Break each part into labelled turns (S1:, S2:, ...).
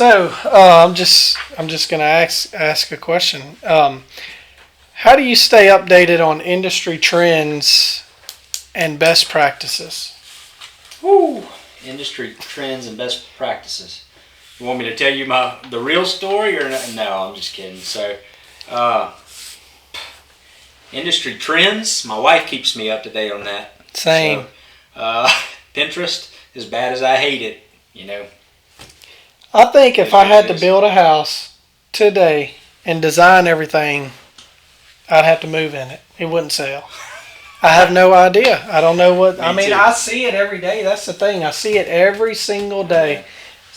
S1: So I'm just gonna ask a question. How do you stay updated on industry trends and best practices?
S2: Woo! Industry trends and best practices. You want me to tell you the real story or no? No, I'm just kidding. So, industry trends. My wife keeps me up to date on that.
S1: Same.
S2: So, Pinterest, as bad as I hate it,
S1: I think if I had to build a house today and design everything, I'd have to move in it. It wouldn't sell. I have no idea. I don't know what. I mean, I see it every day. That's the thing. I see it every single day.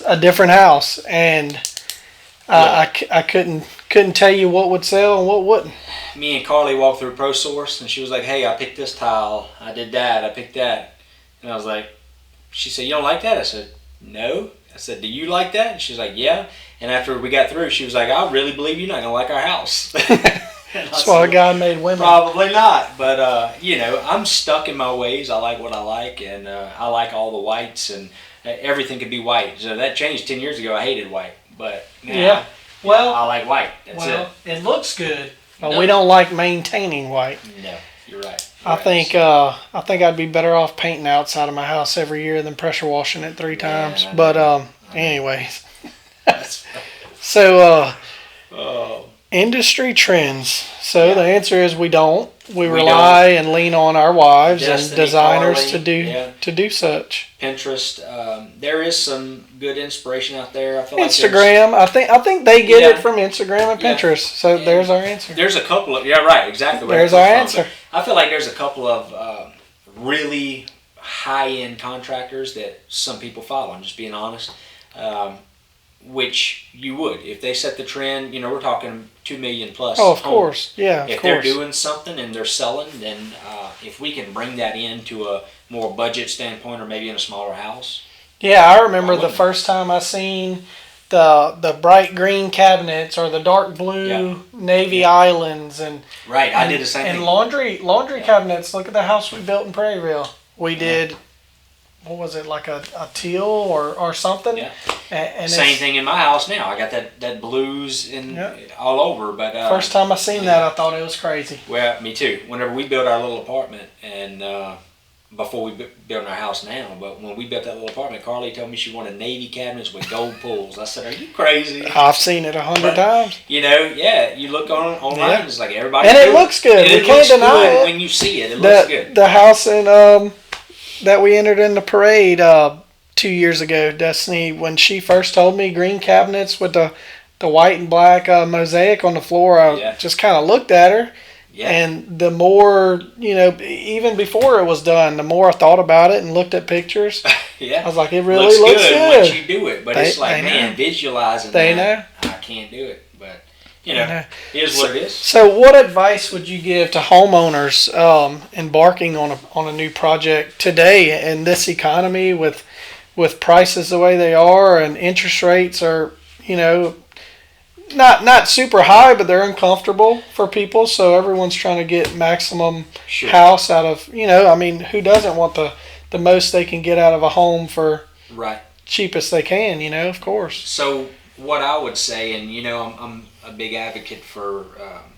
S1: A different house, and I couldn't tell you what would sell and what wouldn't.
S2: Me and Carly walked through ProSource, and she was like, "Hey, I picked this tile. I did that. I picked that." And I was like, "She said you don't like that?" I said, "No." I said, "Do you like that?" And she's like, "Yeah." And after we got through, she was like, "I really believe you're not gonna like our house."
S1: That's why God made women.
S2: Probably not, but I'm stuck in my ways. I like what I like, and I like all the whites, and everything could be white. So that changed 10 years ago. I hated white, but now, I like white. That's it.
S1: It looks good, but we don't like maintaining white.
S2: No, you're right.
S1: I think I'd be better off painting the outside of my house every year than pressure washing it 3 times. But anyways, so industry trends. So the answer is we don't. We rely and lean on our wives and designers to do such.
S2: Pinterest. There is some good inspiration out there. I feel
S1: Instagram. Like I think they get it from Instagram and Pinterest. So there's our answer.
S2: There's a couple of right, exactly.
S1: There's our answer.
S2: I feel like there's a couple of really high-end contractors that some people follow. I'm just being honest. Which you would if they set the trend. We're talking 2 million plus.
S1: Oh, of course, yeah.
S2: If they're doing something and they're selling, then if we can bring that into a more budget standpoint, or maybe in a smaller house.
S1: Yeah, I remember the first time I seen the bright green cabinets or the dark blue navy islands and
S2: I did the same thing.
S1: And laundry cabinets. Look at the house we built in Prairieville. We did. What was it, like a teal or something?
S2: Yeah.
S1: And
S2: same thing in my house now. I got that blues all over. But
S1: first time I seen that, I thought it was crazy.
S2: Well, me too. Whenever we built our little apartment, and before we built our house now, but when we built that little apartment, Carly told me she wanted navy cabinets with gold pulls. I said, "Are you crazy?"
S1: I've seen it 100 times.
S2: You look online, it's like everybody.
S1: And it looks good. We can't deny it.
S2: When you see it, it looks good.
S1: The house in that we entered in the parade 2 years ago, Destiny, when she first told me green cabinets with the white and black mosaic on the floor, I just kind of looked at her. Yeah. And the more, even before it was done, the more I thought about it and looked at pictures. I was like, it really looks good
S2: once you do it. But it's like, visualizing that, I can't do it. But, it is what it is.
S1: So what advice would you give to homeowners embarking on a new project today in this economy with prices the way they are and interest rates are, not super high, but they're uncomfortable for people. So everyone's trying to get maximum house out of, who doesn't want the most they can get out of a home for cheapest they can, of course.
S2: So what I would say, and I'm a big advocate for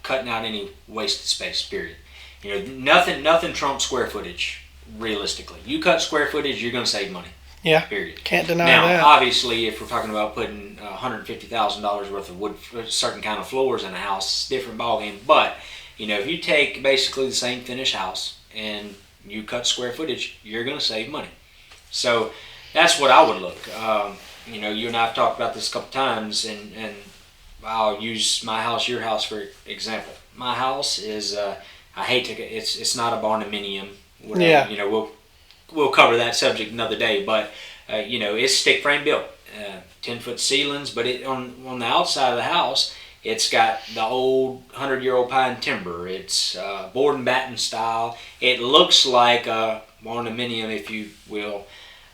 S2: cutting out any wasted space, period. Nothing trumps square footage, realistically. You cut square footage, you're going to save money.
S1: Yeah,
S2: period.
S1: Can't deny
S2: that.
S1: Now,
S2: obviously, if we're talking about putting $150,000 worth of wood, certain kind of floors in a house, it's a different ballgame. But, if you take basically the same finished house and you cut square footage, you're going to save money. So that's what I would look. You and I have talked about this a couple times, and I'll use my house, your house for example. My house is, it's not a barndominium. We'll cover that subject another day, but it's stick frame built, 10-foot ceilings. But on the outside of the house, it's got the old 100-year-old pine timber. It's board and batten style. It looks like a barndominium, if you will.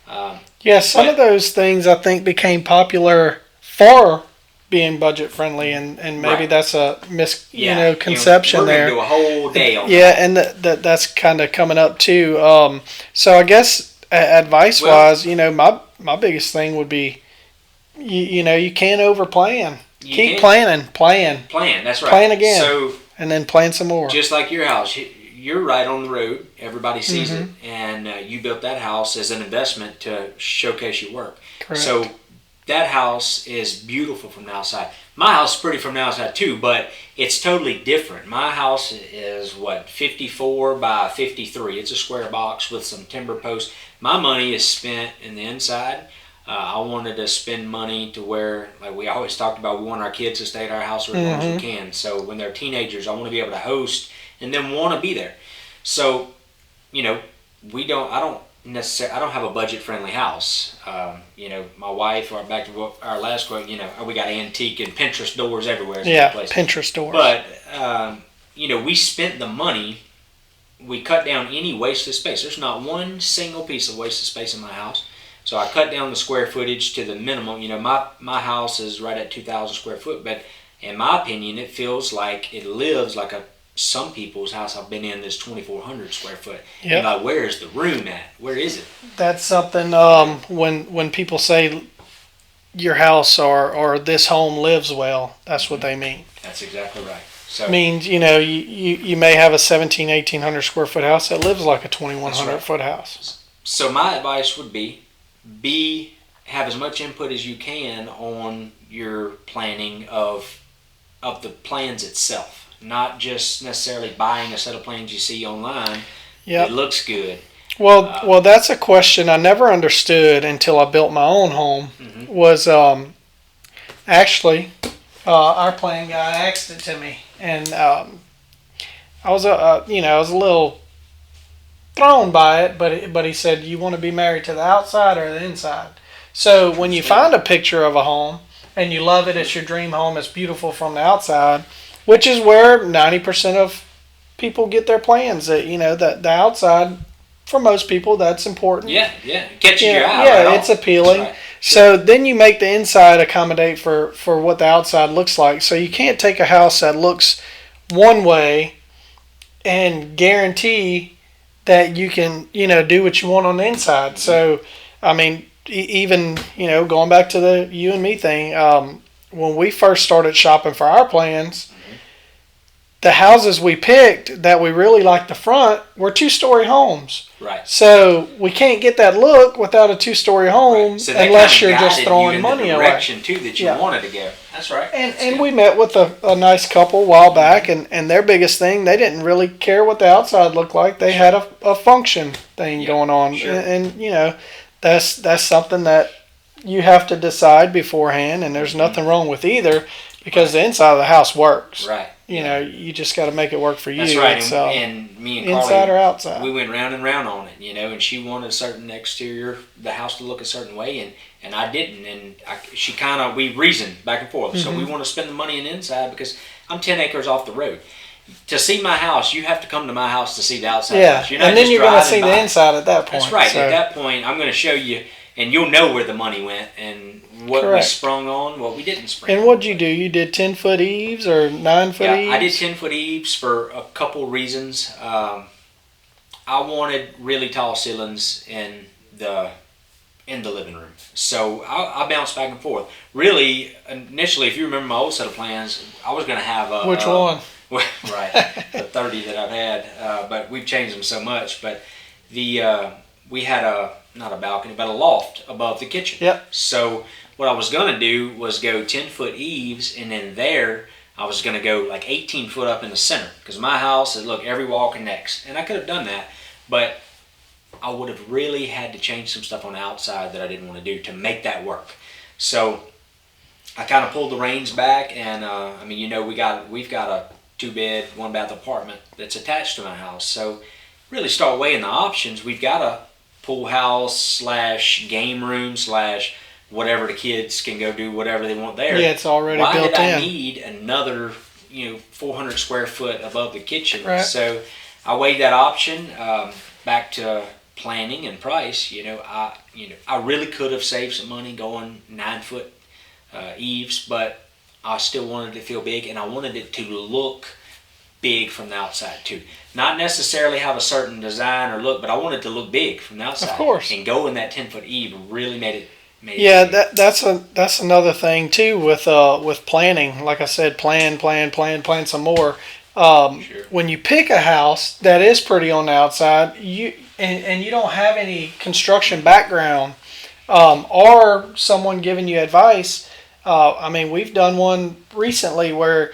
S1: Some of those things I think became popular for being budget friendly, and maybe that's a conception there.
S2: We're gonna do a whole day on that.
S1: And that's kind of coming up too. So I guess advice wise, my biggest thing would be you can't over plan.
S2: You
S1: Keep
S2: can't
S1: planning,
S2: plan. That's right.
S1: plan again,
S2: So
S1: and then plan some more.
S2: just like your house, you're right on the road. Everybody sees it,
S1: Mm-hmm.
S2: and you built that house as an investment to showcase your work.
S1: Correct.
S2: So that house is beautiful from the outside. My house is pretty from the outside too, but it's totally different. My house is 54 by 53. It's a square box with some timber posts. My money is spent in the inside. I wanted to spend money to where, like we always talked about, we want our kids to stay at our house for as long as we can. So when they're teenagers, I want to be able to host and then want to be there. So, I don't have a budget-friendly house. My wife, or back to our last quote, we got antique and Pinterest doors everywhere.
S1: Yeah, Pinterest doors.
S2: But, we spent the money. We cut down any wasted space. There's not one single piece of wasted space in my house. So I cut down the square footage to the minimum. My house is right at 2,000 square foot, but in my opinion, it feels like it lives like some people's house I've been in that's 2,400 square foot.
S1: Yep.
S2: And like, where is the room at? Where is it?
S1: That's something. When people say your house or this home lives well, that's what they mean.
S2: That's exactly right. So
S1: means you may have a 1,800 square foot house that lives like a 2,100 foot house.
S2: So my advice would be have as much input as you can on your planning of the plans itself, not just necessarily buying a set of plans you see online.
S1: Yeah,
S2: it looks good.
S1: Well, that's a question I never understood until I built my own home.
S2: Mm-hmm.
S1: Was actually our plan guy asked it to me, and I was I was a little thrown by it, but he said, you want to be married to the outside or the inside? So when you find a picture of a home and you love it, it's your dream home, it's beautiful from the outside, which is where 90% of people get their plans. That that the outside, for most people, that's important.
S2: Yeah, catches your eye.
S1: Yeah,
S2: right
S1: it's appealing.
S2: Right.
S1: So then you make the inside accommodate for what the outside looks like. So you can't take a house that looks one way and guarantee that you can do what you want on the inside. So I mean, even going back to the you and me thing, when we first started shopping for our plans, the houses we picked that we really liked the front were 2-story homes.
S2: Right.
S1: So we can't get that look without a 2-story home,
S2: so
S1: unless you're just throwing money
S2: away.
S1: away.
S2: Direction too that you wanted to go. That's right.
S1: And we met with a nice couple a while back, and their biggest thing, they didn't really care what the outside looked like. They had a function thing going on, and that's something that you have to decide beforehand. And there's nothing wrong with either, because the inside of the house works.
S2: Right.
S1: You just got to make it work for you.
S2: That's right.
S1: It's,
S2: and me and
S1: inside
S2: Carly,
S1: or outside,
S2: we went round and round on it, and she wanted a certain exterior, the house to look a certain way, and I didn't, and she we reasoned back and forth. So we want to spend the money in the inside because I'm 10 acres off the road. To see my house, you have to come to my house to see the outside house. You're not
S1: and then
S2: just
S1: you're going to see the inside at that point.
S2: That's right.
S1: So.
S2: At that point, I'm going to show you, and you'll know where the money went and what we sprung on, what we didn't spring on.
S1: And what'd you do? You did 10-foot eaves or 9-foot eaves?
S2: I did 10-foot eaves for a couple reasons. I wanted really tall ceilings in the living room. So I bounced back and forth. Really, initially, if you remember my old set of plans, I was going to have a...
S1: Which one?
S2: Right, the 30 that I've had, but we've changed them so much. But we had not a balcony, but a loft above the kitchen.
S1: Yep.
S2: So what I was going to do was go 10-foot eaves, and then there I was going to go like 18 foot up in the center, because my house, look, every wall connects, and I could have done that, but I would have really had to change some stuff on the outside that I didn't want to do to make that work. So I kind of pulled the reins back, and we've got a 2-bed, 1-bath apartment that's attached to my house. So really start weighing the options. We've got a pool house / game room / whatever, the kids can go do whatever they want there.
S1: Yeah, it's already
S2: built in. Why did I need another 400 square foot above the kitchen?
S1: Right.
S2: So I weighed that option. Back to planning and price. I really could have saved some money going 9-foot eaves, but I still wanted it to feel big, and I wanted it to look big from the outside too. Not necessarily have a certain design or look, but I wanted it to look big from the outside.
S1: Of course.
S2: And going that 10-foot eave really made it maybe.
S1: Yeah, that's another thing too with planning. Like I said, plan some more.
S2: Sure.
S1: When you pick a house that is pretty on the outside, and you don't have any construction background, or someone giving you advice. I mean, we've done one recently where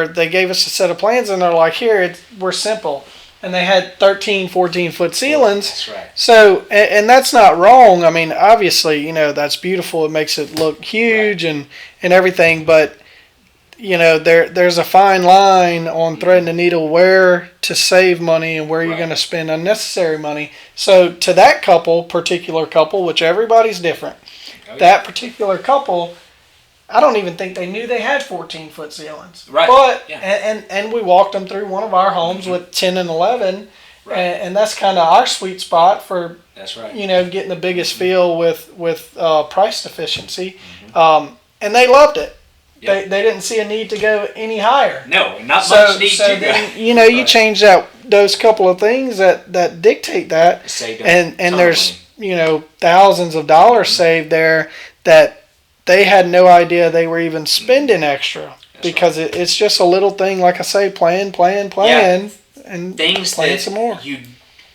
S1: they gave us a set of plans and they're like, here, we're simple. And they had 13, 14-foot ceilings.
S2: That's right.
S1: So, and that's not wrong. I mean, obviously, that's beautiful. It makes it look huge and everything. But, there's a fine line on threading the needle where to save money and where you're going to spend unnecessary money. So, to that particular couple, which everybody's different, that particular couple, I don't even think they knew they had 14-foot ceilings.
S2: Right.
S1: But and we walked them through one of our homes with 10 and 11, and that's kind of our sweet spot for
S2: that's right.
S1: Getting the biggest feel with price efficiency, and they loved it. Yep. They didn't see a need to go any higher.
S2: No, not much need to.
S1: Then, you change those couple of things that dictate that, and there's thousands of dollars saved there that they had no idea they were even spending extra. That's because it's just a little thing, like I say, plan, and
S2: things
S1: plan
S2: that
S1: some more.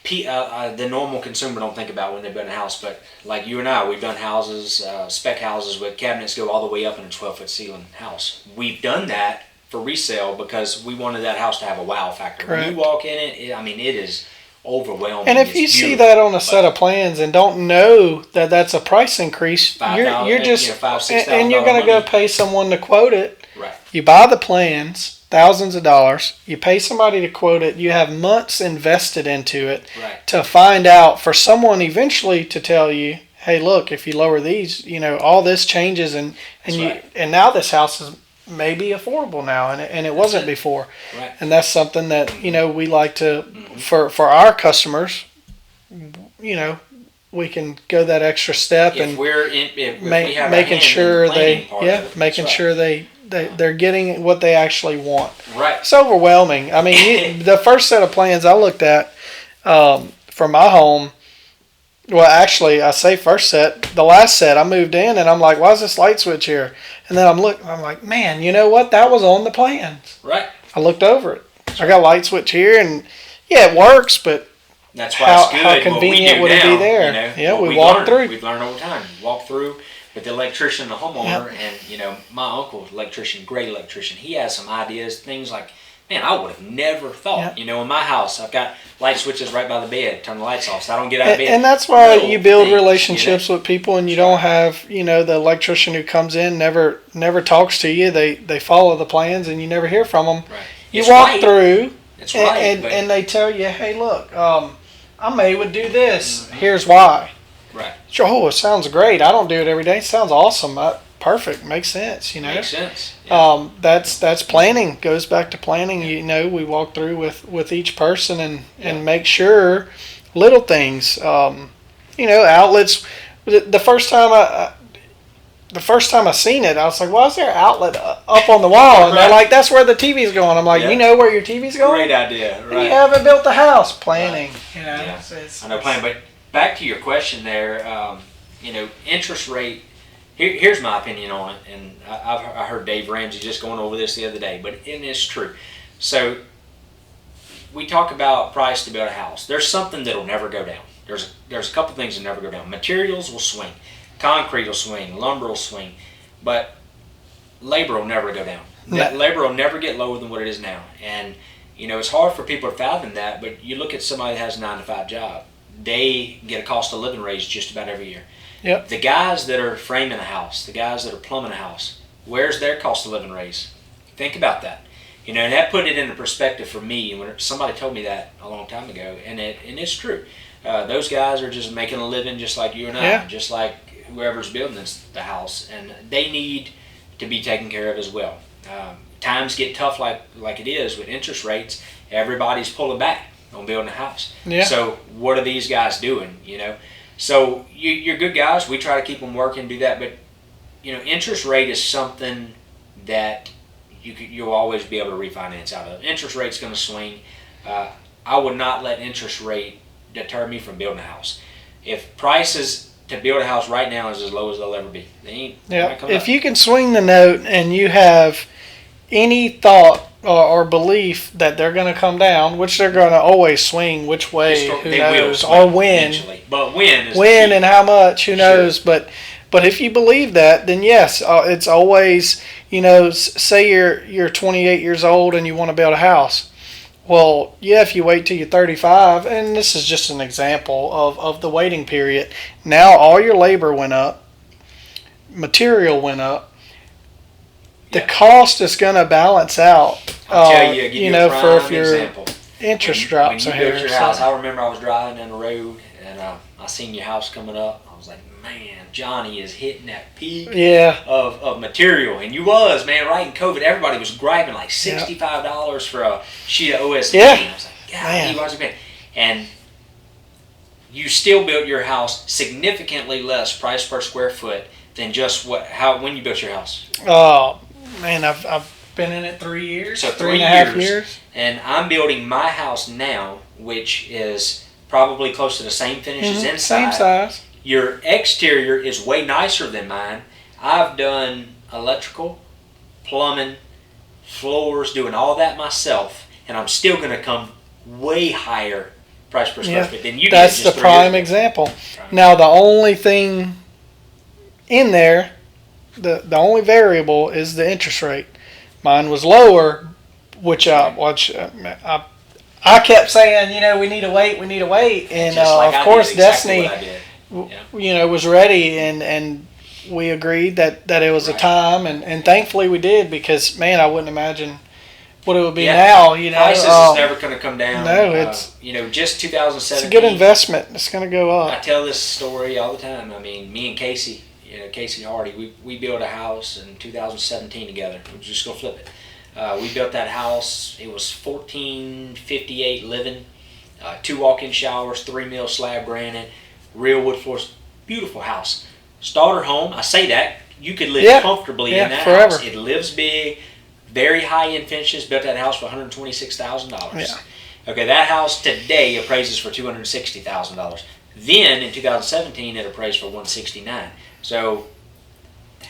S2: The normal consumer don't think about when they build a house, but like you and I, we've done houses, spec houses with cabinets go all the way up in a 12-foot ceiling house. We've done that for resale because we wanted that house to have a wow factor.
S1: Correct.
S2: When you walk in it, it is overwhelming.
S1: And if you see that on a set of plans and don't know that that's a price increase, you're just $5,000-$6,000 and you're going to go pay someone to quote it.
S2: Right.
S1: You buy the plans, thousands of dollars. You pay somebody to quote it. You have months invested into it to find out for someone eventually to tell you, hey, look, if you lower these, all this changes and now this house is maybe affordable now, and it wasn't before.
S2: Right.
S1: And that's something that we like to for our customers. We can go that extra step
S2: if
S1: making sure they're getting what they actually want.
S2: Right.
S1: It's overwhelming. I mean, the first set of plans I looked at for my home. Well, actually, I say first set. The last set, I moved in, and I'm like, "Why is this light switch here?" And then I'm like, "Man, you know what? That was on the plans."
S2: Right.
S1: I looked over it. I got a light switch here, and it works, but
S2: that's why it's good.
S1: How convenient would it be there? We walked through.
S2: We've learned over time. Walk through with the electrician, the homeowner, and my uncle, electrician, great electrician. He has some ideas, things like. Man, I would have never thought. In my house, I've got light switches right by the bed. Turn the lights off, so I don't get out of bed.
S1: And that's why you build relationships with people, and you don't have, the electrician who comes in never talks to you. They follow the plans, and you never hear from them.
S2: Right.
S1: You walk through,
S2: and
S1: they tell you, hey, look, I would do this. Mm-hmm. Here's why.
S2: Right.
S1: Oh, it sounds great. I don't do it every day. It sounds awesome. Perfect. Makes sense.
S2: Makes sense. Yeah.
S1: That's planning. Goes back to planning. We walk through with each person and make sure little things. Outlets. The first time I seen it, I was like, "Why is there an outlet up on the wall?" And they're like, "That's where the TV's going." I'm like, "You know where your TV's going?
S2: Great idea. Right.
S1: And you haven't built the house. Planning.
S2: Right. I know planning. But back to your question there. Interest rate. Here's my opinion on it, and I heard Dave Ramsey just going over this the other day, but it's true. So we talk about price to build a house. There's something that'll never go down. There's a couple things that never go down. Materials will swing, concrete will swing, lumber will swing, but labor will never go down. That labor will never get lower than what it is now. And it's hard for people to fathom that, but you look at somebody that has a 9-to-5 job. They get a cost of living raise just about every year.
S1: Yep.
S2: The guys that are framing a house, the guys that are plumbing a house, where's their cost of living raise? Think about that. And that put it into perspective for me when somebody told me that a long time ago, and it's true. Those guys are just making a living just like you and I, just like whoever's building the house, and they need to be taken care of as well. Times get tough like it is with interest rates. Everybody's pulling back on building a house.
S1: Yeah.
S2: So what are these guys doing? So you're good guys. We try to keep them working, do that. But interest rate is something that you'll always be able to refinance out of. Interest rate's going to swing. I would not let interest rate deter me from building a house. If prices to build a house right now is as low as they'll ever be. They ain't.
S1: Yeah.
S2: Come
S1: If
S2: up.
S1: you can swing the note and you have any thought or belief that they're going to come down, which they're going to always swing which way, who
S2: They will
S1: knows,
S2: swing
S1: or when.
S2: eventually. But when is the
S1: When
S2: key.
S1: and how much, who
S2: Sure.
S1: knows. But if you believe that, then yes, it's always, say you're 28 years old and you want to build a house. Well, yeah, if you wait till you're 35, and this is just an example of the waiting period, now all your labor went up, material went up. The
S2: Yeah.
S1: cost is going to balance out.
S2: I'll tell you, give you a prime
S1: for if your
S2: example.
S1: interest drops
S2: when
S1: a
S2: you built
S1: hair.
S2: your
S1: so-
S2: house, I remember I was driving down the road and I seen your house coming up. I was like, man, Johnny is hitting that peak
S1: Yeah,
S2: of material. And you was, man, right in COVID, everybody was grabbing like $65 for a sheet of OSB.
S1: Yeah.
S2: And I was like, God,
S1: Man.
S2: he wasn't paying. And you still built your house significantly less price per square foot than just when you built your house.
S1: oh man, I've been in it 3 years,
S2: So
S1: 3 and a half
S2: 3
S1: years.
S2: And I'm building my house now, which is probably close to the same finish as inside.
S1: Same size.
S2: Your exterior is way nicer than mine. I've done electrical, plumbing, floors, doing all that myself, and I'm still going to come way higher price per square foot than you
S1: That's
S2: did
S1: the
S2: just 3
S1: prime
S2: years ago.
S1: example.
S2: Right.
S1: Now the only thing in there, the only variable is the interest rate. Mine was lower, which I kept saying, we need to wait, and
S2: Just like
S1: of
S2: I
S1: course
S2: did, exactly
S1: Destiny,
S2: what I did.
S1: was ready, and we agreed that it was a
S2: Right.
S1: time, and thankfully we did, because man, I wouldn't imagine what it would be
S2: Yeah.
S1: now.
S2: Prices is never going to come down.
S1: no, it's-
S2: just
S1: It's a
S2: 2017.
S1: good investment. It's going to go
S2: I
S1: up.
S2: tell this story all the time. I mean, me and Casey, Casey Hardy, we built a house in 2017 together. We're just gonna flip it. We built that house. It was 1458 living, 2 walk-in showers, 3 mil slab granite, real wood floors. Beautiful house. Starter home. I say that you could live comfortably in that
S1: forever.
S2: house. It lives big, very high-end finishes. Built that house for $126,000.
S1: Yeah.
S2: Okay, that house today appraises for $260,000. Then in 2017, it appraised for $169,000. So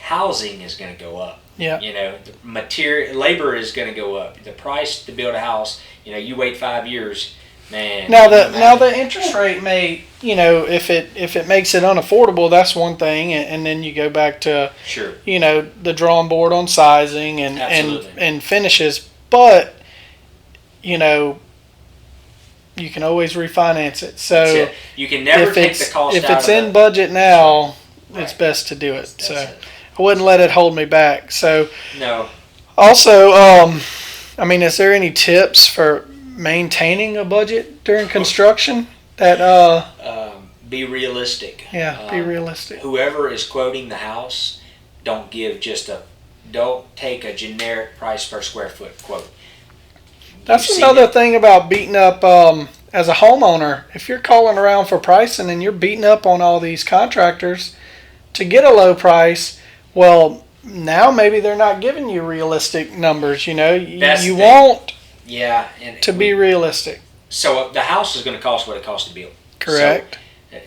S2: housing is going to go up.
S1: Yeah.
S2: The material, labor is going to go up. The price to build a house, you wait 5 years, man.
S1: Now the interest rate may, if it makes it unaffordable, that's one thing, and then you go back to
S2: Sure.
S1: the drawing board on sizing and
S2: Absolutely.
S1: finishes, but you can always refinance it.
S2: That's
S1: So
S2: it. You can never take the cost
S1: if
S2: out
S1: it's
S2: of
S1: in
S2: it.
S1: budget now, it's
S2: Right.
S1: best to do it.
S2: That's
S1: So
S2: it.
S1: I wouldn't let it hold me back. So
S2: No.
S1: also, is there any tips for maintaining a budget during construction? That
S2: Be realistic.
S1: be realistic.
S2: Whoever is quoting the house, don't take a generic price per square foot quote.
S1: That's
S2: You've seen
S1: another
S2: it.
S1: thing about beating up as a homeowner. If you're calling around for pricing and you're beating up on all these contractors to get a low price, well, now maybe they're not giving you realistic numbers. You
S2: That's the thing.
S1: want
S2: Yeah, and
S1: to be realistic.
S2: So the house is going to cost what it costs to build.
S1: Correct.
S2: So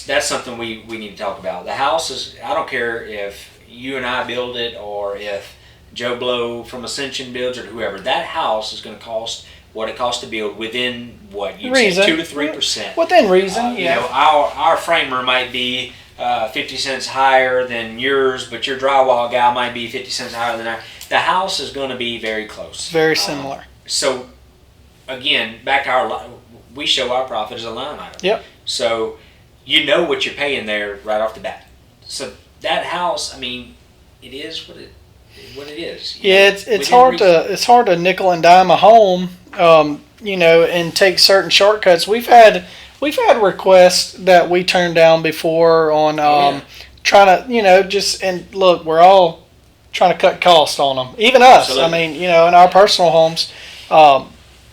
S2: that's something we need to talk about. The house is. I don't care if you and I build it or if Joe Blow from Ascension builds it or whoever. That house is going to cost what it costs to build within what you say
S1: Reason.
S2: 2 to 3%.
S1: Within reason,
S2: Our framer might be 50 cents higher than yours, but your drywall guy might be 50 cents higher than ours. The house is going to be very close.
S1: Very similar.
S2: So, again, back to we show our profit as a line item.
S1: Yep.
S2: So, you know what you're paying there right off the bat. So that house, it is what it is.
S1: Yeah, it's hard to nickel and dime a home, and take certain shortcuts. We've had requests that we turned down before on trying to and look, we're all trying to cut costs on them, even us.
S2: Absolutely.
S1: In our personal homes,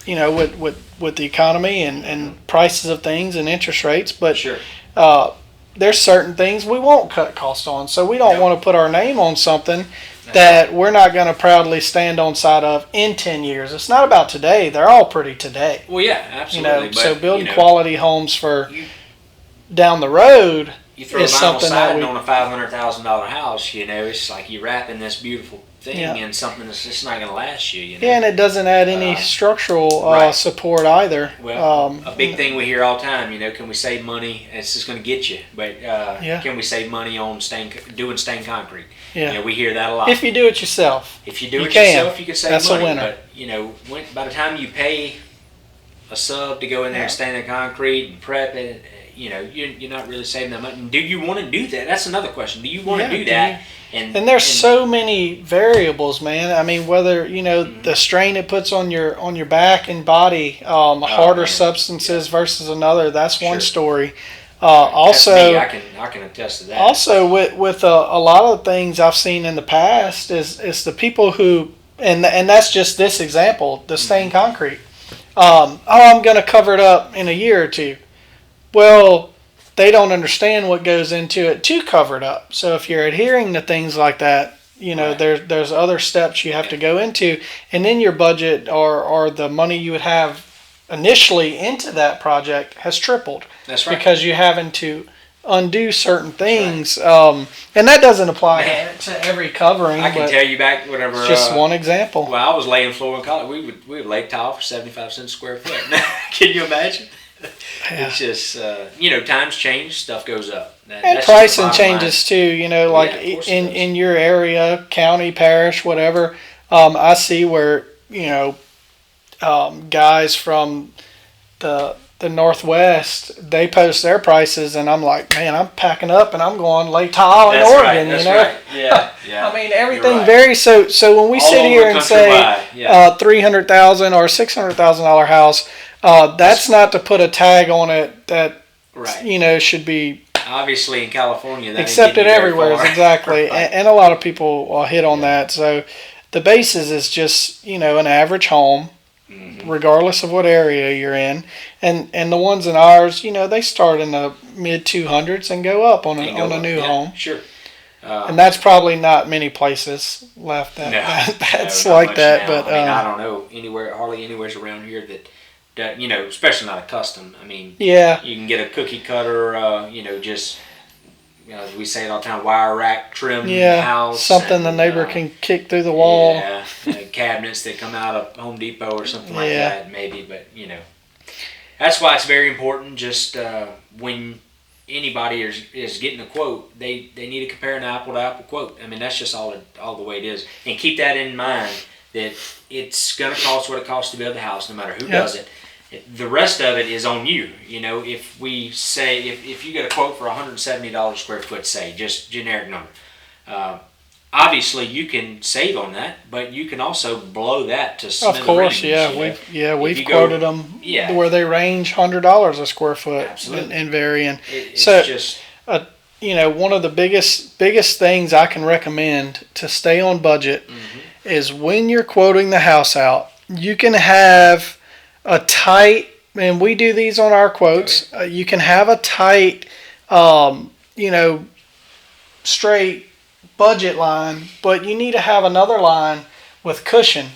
S1: with the economy and prices of things and interest rates, but
S2: Sure.
S1: there's certain things we won't cut costs on, so we don't want to put our name on something
S2: That's
S1: that
S2: right.
S1: we're not going to proudly stand on side of in 10 years. It's not about today. They're all pretty today.
S2: Well, yeah, absolutely.
S1: So
S2: but,
S1: building quality homes for down the road,
S2: you throw
S1: is
S2: vinyl
S1: something that
S2: siding on a $500,000 house. It's like you're wrapping this beautiful thing
S1: Yeah.
S2: in something that's just not going to last you.
S1: Yeah, and it doesn't add any structural
S2: right.
S1: support either.
S2: Well, a big thing we hear all the time, can we save money? It's just going to get you, but can we save money on doing stained concrete?
S1: Yeah.
S2: We hear that a lot.
S1: If you do it yourself.
S2: If you do it yourself, you can save
S1: That's
S2: money.
S1: A winner.
S2: But by the time you pay a sub to go in there and stain the concrete and prep it, you're not really saving that money. And do you want to do that? That's another question. Do you want to do that?
S1: And there's so many variables, man. I mean, whether the strain it puts on your back and body, harder substances versus another. That's one story. Also,
S2: that's me. I can attest to that.
S1: Also, with a lot of things I've seen in the past is the people who and that's just this example, the stained concrete. I'm going to cover it up in a year or two. Well, they don't understand what goes into it to cover it up. So if you're adhering to things like that, right. there's other steps you have to go into, and then your budget or the money you would have initially into that project has tripled.
S2: That's right.
S1: Because you're having to undo certain things, right. And that doesn't apply to every covering.
S2: I can tell you back whenever.
S1: It's just one example.
S2: Well, I was laying floor in college. We would lay tile for 75 cents a square foot. Can you imagine? Yeah. It's just times change, stuff goes up.
S1: And pricing changes too. Like in your area, county, parish, whatever. I see where guys from the Northwest, they post their prices, and I'm like, man, I'm packing up and I'm going lay tile in Oregon.
S2: That's right. Yeah.
S1: I mean, everything varies. So when we sit here and say $300,000 or $600,000 house, that's not to put a tag on it that should be
S2: obviously in California. That
S1: accepted everywhere. Exactly,
S2: right.
S1: and a lot of people hit on that. So the basis is just an average home. Mm-hmm. Regardless of what area you're in, and the ones in ours, they start in the mid 200s and go up on a new home.
S2: Sure.
S1: And that's probably not many places left that's like that.
S2: Now.
S1: But
S2: I don't know hardly anywhere around here that especially not a custom. I mean, you can get a cookie cutter, just. We say it all the time, wire rack trim house.
S1: Something the neighbor can kick through the wall.
S2: Yeah, cabinets that come out of Home Depot or something like that, maybe. But, that's why it's very important just when anybody is getting a quote, they need to compare an apple-to-apple quote. I mean, that's just all the way it is. And keep that in mind that it's going to cost what it costs to build the house, no matter who does it. The rest of it is on you. If we say, if you get a quote for $170 a square foot, say, just generic number, obviously you can save on that, but you can also blow that to smithereens.
S1: Of course, we've quoted them where they range $100 a square foot. Absolutely. And varying.
S2: It's just
S1: one of the biggest things I can recommend to stay on budget is when you're quoting the house out, you can have a tight, and we do these on our quotes, you can have a tight, straight budget line, but you need to have another line with cushion,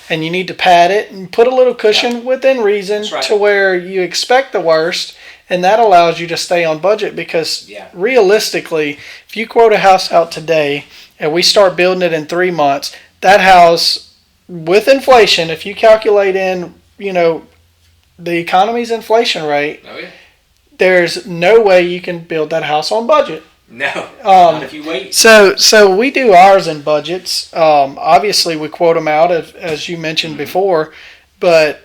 S1: and you need to pad it and put a little cushion within reason to where you expect the worst, and that allows you to stay on budget because realistically, if you quote a house out today and we start building it in 3 months, that house, with inflation, if you calculate in the economy's inflation rate, there's no way you can build that house on budget.
S2: No, not if you wait.
S1: So we do ours in budgets. Obviously, we quote them out, as you mentioned before, but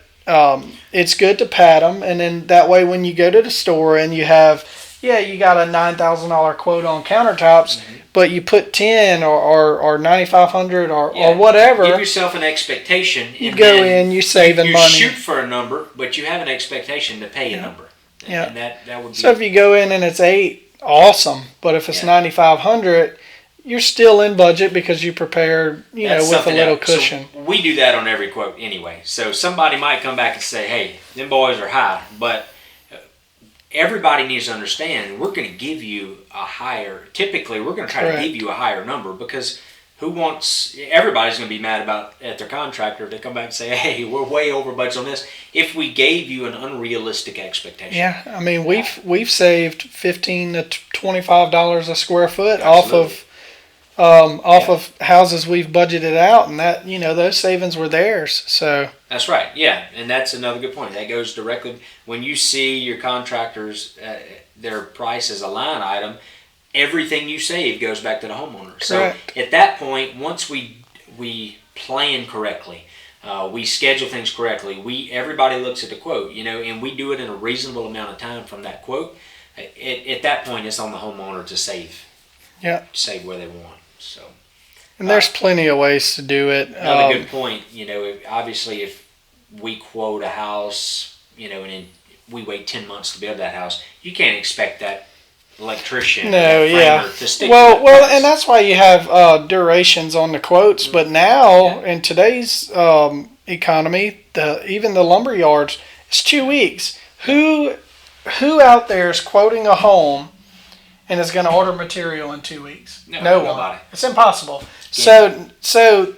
S1: it's good to pad them, and then that way when you go to the store and you have, you got a $9,000 quote on countertops, but you put 10 or 9,500 or whatever.
S2: Give yourself an expectation.
S1: You go in, you're saving money.
S2: You shoot for a number, but you have an expectation to pay a number. And that would be.
S1: So if you go in and it's 8, awesome. But if it's 9,500, you're still in budget because you prepared, with a little cushion.
S2: So we do that on every quote anyway. So somebody might come back and say, hey, them boys are high, but everybody needs to understand we're going to give you a higher, typically we're going to try to give you a higher number because everybody's going to be mad at their contractor if they come back and say, hey, we're way over budget on this, if we gave you an unrealistic expectation.
S1: Yeah, I mean we've saved $15 to $25 a square foot
S2: Absolutely.
S1: off of houses we've budgeted out, and that those savings were theirs. So
S2: that's right. Yeah, and that's another good point. That goes directly when you see your contractors their price as a line item. Everything you save goes back to the homeowner. So
S1: correct.
S2: at that point, once we plan correctly, we schedule things correctly. Everybody looks at the quote, and we do it in a reasonable amount of time from that quote. At that point, it's on the homeowner to save.
S1: Yeah.
S2: Save where they want. So.
S1: And there's plenty of ways to do it.
S2: Another good point. Obviously, if we quote a house, and then we wait 10 months to build that house, you can't expect that electrician to stick
S1: well, and that's why you have durations on the quotes. But now in today's economy, even the lumber yards, it's 2 weeks. Who out there is quoting a home and is going to order material in 2 weeks? No one.
S2: Nobody.
S1: It's impossible.
S2: Yeah.
S1: So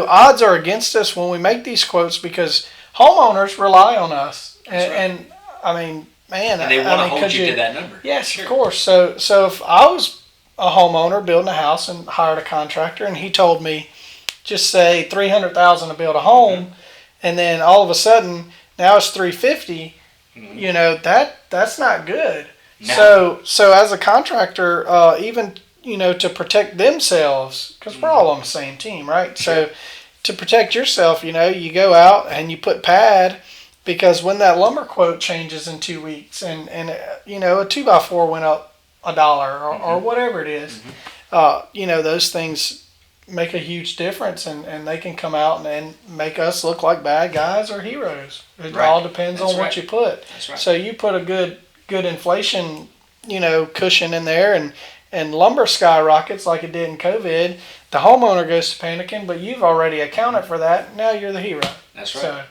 S1: odds are against us when we make these quotes because homeowners rely on us, and I mean. Man,
S2: and they want to hold you to that number.
S1: Yes, sure. Of course. So if I was a homeowner building a house and hired a contractor, and he told me, just say $300,000 to build a home, and then all of a sudden now it's $350, that's not good. No. So as a contractor, even to protect themselves, because we're all on the same team, right? Sure. So to protect yourself, you go out and you put pad. Because when that lumber quote changes in 2 weeks, and a 2x4 went up $1 or whatever it is, those things make a huge difference, and they can come out and make us look like bad guys or heroes. It all depends on what you put.
S2: That's right.
S1: So you put a good inflation, cushion in there, and lumber skyrockets like it did in COVID. The homeowner goes to panicking, but you've already accounted for that. Now you're the hero.
S2: That's right.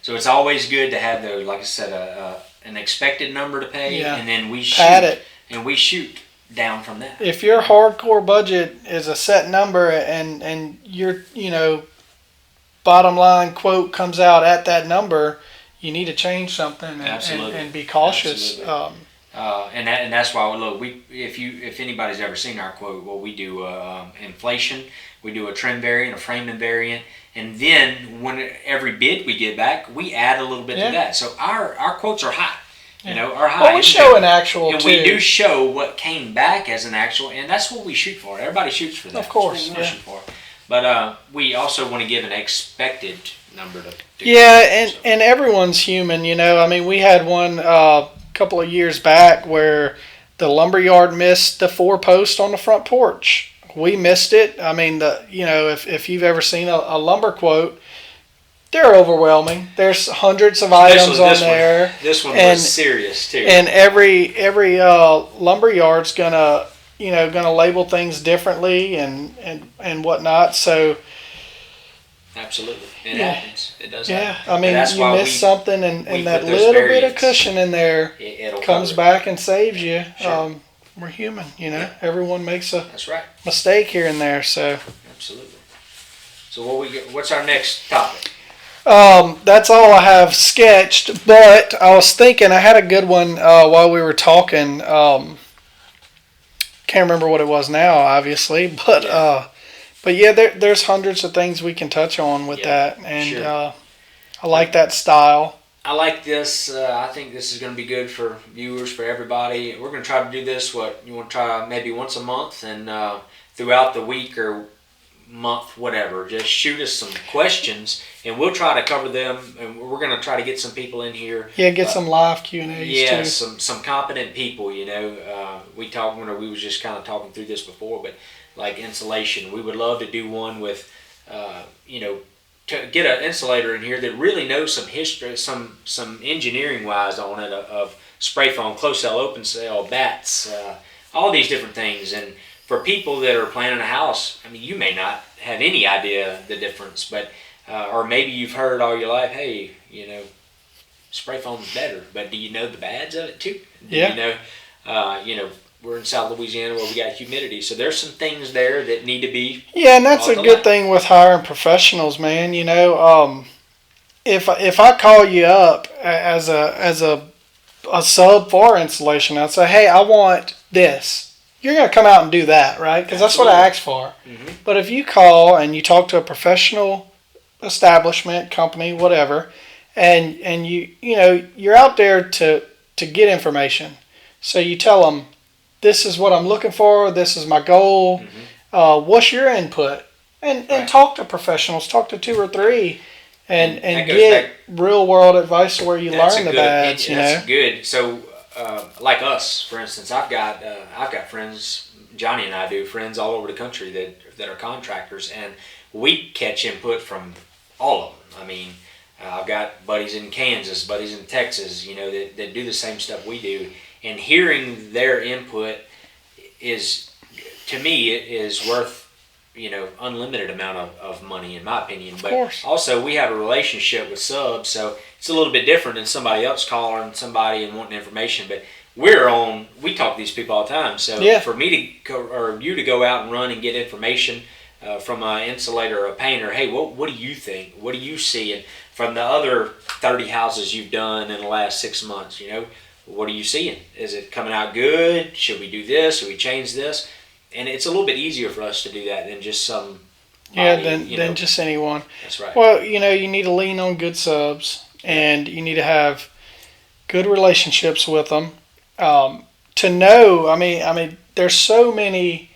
S2: So it's always good to have like I said, an expected number to pay, and then we shoot down from that.
S1: If your hardcore budget is a set number and your bottom line quote comes out at that number, you need to change something and be cautious.
S2: And that's why if anybody's ever seen our quote, we do inflation, we do a trim variant, a framing variant. And then when every bid we get back, we add a little bit to that. So our quotes are high. Are high.
S1: Well, we show an actual
S2: and
S1: too.
S2: We do show what came back as an actual, and that's what we shoot for. Everybody shoots for that.
S1: Of course,
S2: shoot for. But we also want to give an expected number to
S1: and everyone's human. I mean, we had one couple of years back where the lumberyard missed the 4-post on the front porch. We missed it. I mean, if you've ever seen a lumber quote, they're overwhelming. There's hundreds of items on there.
S2: This one was serious too.
S1: And every lumber yard's gonna label things differently and whatnot. So
S2: absolutely, it happens. It does.
S1: Yeah,
S2: happen.
S1: I mean, you miss something, and that little bit of cushion in there comes back and saves you. Sure. We're human, Everyone makes a mistake here and there. So
S2: absolutely. So what's our next topic?
S1: That's all I have sketched. But I was thinking I had a good one while we were talking. Can't remember what it was now, obviously, but yeah, there's hundreds of things we can touch on with that, and I like that style.
S2: I like this. I think this is going to be good for viewers, for everybody. We're going to try to do this. You want to try maybe once a month, and throughout the week or month, whatever, just shoot us some questions, and we'll try to cover them. And we're going to try to get some people in here. Yeah,
S1: get some live Q&As
S2: too.
S1: some
S2: competent people. We talked when we was just kind of talking through this before, but like insulation, we would love to do one with, to get an insulator in here that really knows some history, some engineering wise on it of spray foam, closed cell, open cell, bats, all these different things. And for people that are planning a house, I mean, you may not have any idea the difference, but or maybe you've heard all your life, hey, spray foam's better, but do you know the bads of it too?
S1: Yeah.
S2: Do you know, we're in South Louisiana where we got humidity. So there's some things there that need to be.
S1: Yeah, and that's a good thing with hiring professionals, man. You know, if I call you up as a sub for installation, I'd say, hey, I want this. You're going to come out and do that, right? Because that's what I asked for.
S2: Mm-hmm.
S1: But if you call and you talk to a professional establishment, company, whatever, and you know you're out there to get information, so you tell them, this is what I'm looking for. This is my goal.
S2: Mm-hmm.
S1: What's your input? And talk to professionals. Talk to 2 or 3, and get real world advice where you learn the bads. You know,
S2: that's good. So. Like us, for instance, I've got friends. Johnny and I do friends all over the country that are contractors, and we catch input from all of them. I mean, I've got buddies in Kansas, buddies in Texas, you know, that do the same stuff we do, and hearing their input is, to me, it is worth, you know, unlimited amount of money, in my opinion. But also, we have a relationship with subs, so it's a little bit different than somebody else calling somebody and wanting information. But we talk to these people all the time. So for me to go, or you to go out and run and get information from an insulator or a painter, hey, what do you think? What do you see? And from the other 30 houses you've done in the last 6 months, you know, what are you seeing? Is it coming out good? Should we do this? Should we change this? And it's a little bit easier for us to do that than just some.
S1: Than just anyone.
S2: That's right.
S1: Well, you know, you need to lean on good subs, and you need to have good relationships with them. To know, I mean, there's so many.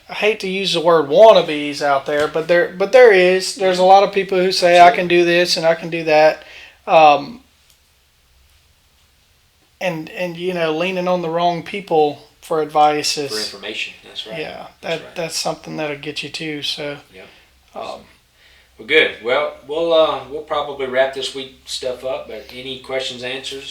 S1: I hate to use the word wannabes out there, but there's a lot of people who say I can do this and I can do that, and you know, leaning on the wrong people for advice is
S2: for information. That's right.
S1: Yeah, that's something that'll get you too. So
S2: yeah. Well, good. Well, we'll probably wrap this week stuff up. But any questions, answers?